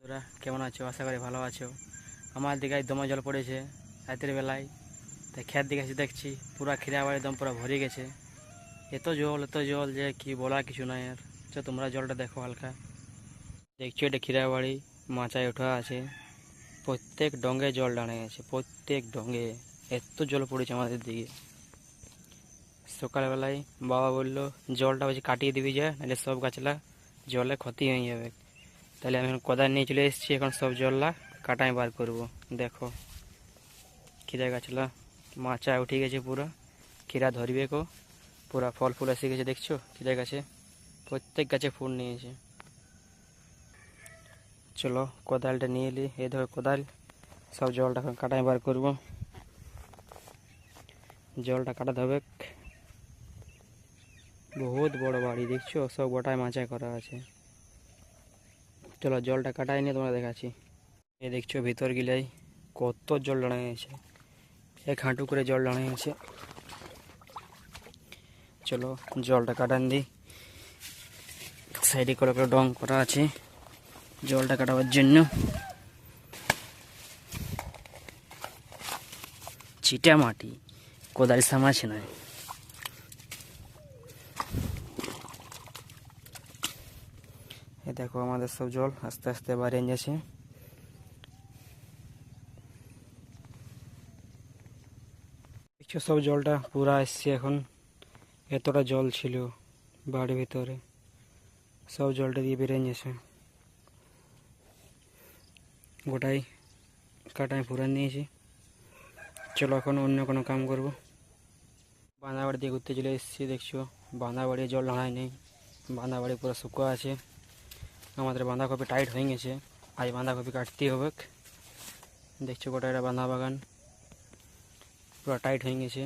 তোরা কেমন আছো? আশা করি ভালো আছো। আমার দিকে দমে জল পড়েছে রাতের বেলায়, তাই খেত দিকে এসে দেখছি পুরা খিরা বাড়ি একদম পুরো ভরে গেছে। এত জল যে কি বলার কিছু নাই। আর তোমরা জলটা দেখো হালকা। দেখছো এটা খিরা বাড়ি, মাচায় ওঠা আছে, প্রত্যেক ডঙ্গে জল দাঁড়িয়ে গেছে, প্রত্যেক ডঙ্গে এত জল পড়েছে আমাদের দিকে। সকালবেলায় বাবা বললো জলটা বেশি কাটিয়ে দিবি যা, নাহলে সব গাছলা জলে ক্ষতি হয়ে যাবে। তাহলে আমি এখন কোদাল নিয়ে চলে এসেছি, এখন সব জললা কাটাই বার করব। দেখো খিরা গাছলা মাচায় উঠে গেছে পুরো, খিরা ধরবে কো, পুরা ফল ফুল এসে গেছে। দেখছো খিরা গাছে, প্রত্যেক গাছে ফুল নিয়েছে। চলো কোদালটা নিয়ে এলি, এই ধরো কোদাল, সব জলটা এখন কাটাই বার করব। জলটা কাটাতে হবে। বহুত বড় বাড়ি দেখছো, সব গোটায় মাচায় করা আছে। চলো জলটা কাটাই নিয়ে তোমরা দেখাচ্ছি। এ দেখছো ভিতর গিলাই কত জল দাঁড়িয়ে গেছে, এক হাঁটু করে জল দাঁড়িয়ে গেছে। চলো জলটা কাটান দিই। সাইডে করে ডং করা আছে জলটা কাটাবার জন্য। চিটা মাটি, কোদাল সামাছে না। এ দেখো আমাদের সব জল আস্তে আস্তে বাড়িয়ে যাচ্ছে। দেখছো সব জলটা পুরা এসছে এখন। এতটা জল ছিল বাড়ির ভিতরে, সব জলটা দিয়ে বেরিয়ে গেছে। গোটাই কাটায় পুরা নিয়েছি। চলো এখন অন্য কোনো কাম করব। বাঁধাবাড়ি দিয়ে ঘুরতে চলে এসেছি। দেখছো বাঁধাবাড়ি জল দাঁড়ায় নেই, বাঁধাবাড়ি পুরো শুকো আছে। আমাদের বাঁধাকপি টাইট হয়ে গেছে, আজ বাঁধাকপি কাটতেই হবে। দেখছো গোটা এটা বাঁধা বাগান পুরো টাইট হয়ে গেছে।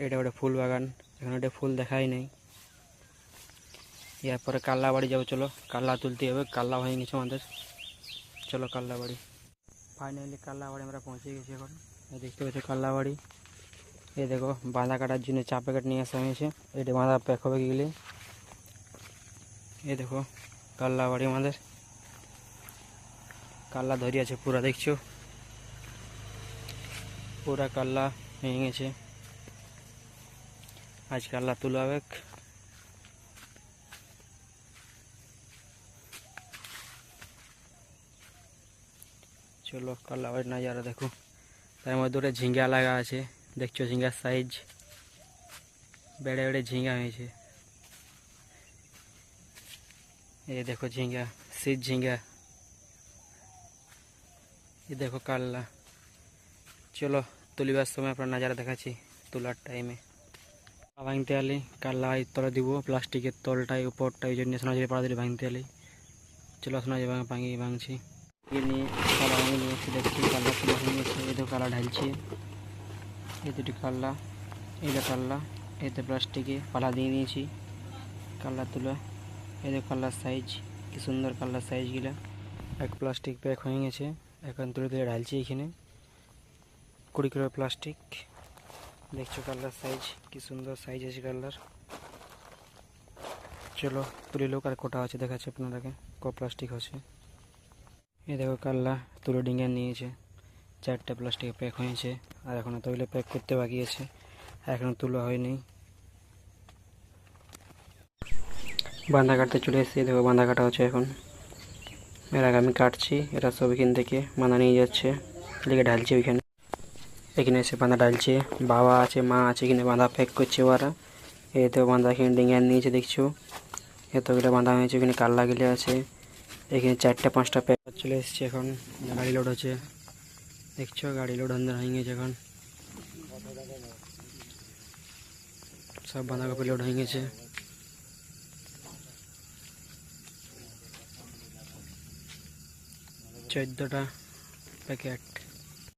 এটা ওটা ফুল বাগান, এখানে ওটা ফুল দেখাই নেই। এরপরে কাল্লা বাড়ি যাবো, চলো কাল্লা তুলতে হবে, কাল্লা হয়ে গেছে আমাদের। চলো কাল্লা বাড়ি। ফাইনালি কাল্লা বাড়ি আমরা পৌঁছে গেছি এখন। দেখতে পাচ্ছি কাল্লা বাড়ি। এই দেখো বাঁধা কাটার জন্য চা প্যাকেট নিয়ে আসা হয়েছে, এটা বাঁধা প্যাক হবে গেলে। এই দেখো কাল্লা বাড়ি আমাদের, কাল্লা ধরে আছে পুরা। দেখছো পুরা কাল্লা হয়ে গেছে, আজ কাল্লা তুলা হবে। চলো কাল্লা বাড়ির নাজারা দেখো। তার মধ্যে ওটা ঝিঙ্গা লাগা আছে, দেখছো ঝিঙ্গার সাইজ বেড়ে বেড়ে ঝিঙ্গা হয়েছে। এই দেখো ঝিঙ্গা, শীত ঝিঙ্গা। এই দেখো কাল্লা। চলো তুলিবার সময় আপনার নাজারা দেখাচ্ছি তোলার টাইমে। ভাঙতে আলি কাল্লা তলে দিব, প্লাস্টিকের তলটাই উপরটাই জন্য সোনা জলে পাড়া দিলে ভাঙতে আলি। চলো সোনা জলে ভাঙছি নিয়ে কালা ভাঙে নিয়েছি। দেখছি কাল্লা তুলা হয়ে গেছে। এই দেখো কালা ঢালছি, এই দুটি কাল্লা, এইটা কাল্লা, এতে প্লাস্টিকে পালা দিয়ে নিয়েছি কাল্লা তুলা। এই দেখো কাল্লার সাইজ, কি সুন্দর কাল্লার সাইজগুলা। এক প্লাস্টিক প্যাক হয়ে গেছে, এখন তুলে তুলে ঢালছি এখানে 20 কিলো প্লাস্টিক। দেখছো কাল্লার সাইজ, কি সুন্দর সাইজ আছে কাল্লার। চলো তুলে লোক আর কোটা আছে দেখাচ্ছে আপনাদেরকে, প্লাস্টিক আছে। এই দেখো কাল্লা তুলে ডিঙ্গা নিয়েছে, 4টে প্লাস্টিক প্যাক হয়েছে, আর এখনও তৈলে প্যাক করতে বাকি আছে, এখনও তুলা হয়নি। বাঁধা কাটতে চলে এসেছি, দেখো বাঁধা কাটা হচ্ছে এখন। এর আগে আমি কাটছি, এরা সব এখান থেকে বাঁধা নিয়ে যাচ্ছে, এদিকে ঢালছে ওইখানে। এখানে এসে বাঁধা ঢালছে, বাবা আছে মা আছে, এখানে বাঁধা প্যাক করছে ওরা। এই তো বাঁধা এখানে ডিঙ্গা নিয়েছে, দেখছো এতগুলো বাঁধা হয়েছে। এখানে কাল্লা গিলে আছে, এখানে 4টে 5টা প্যাক চলে এসছে। এখন গাড়ি লোড হচ্ছে, দেখছো গাড়ি লোড আন্দার হয়ে গেছে। এখন সব বাঁধাকপি লোড হয়ে গেছে। 14টা প্যাকেট।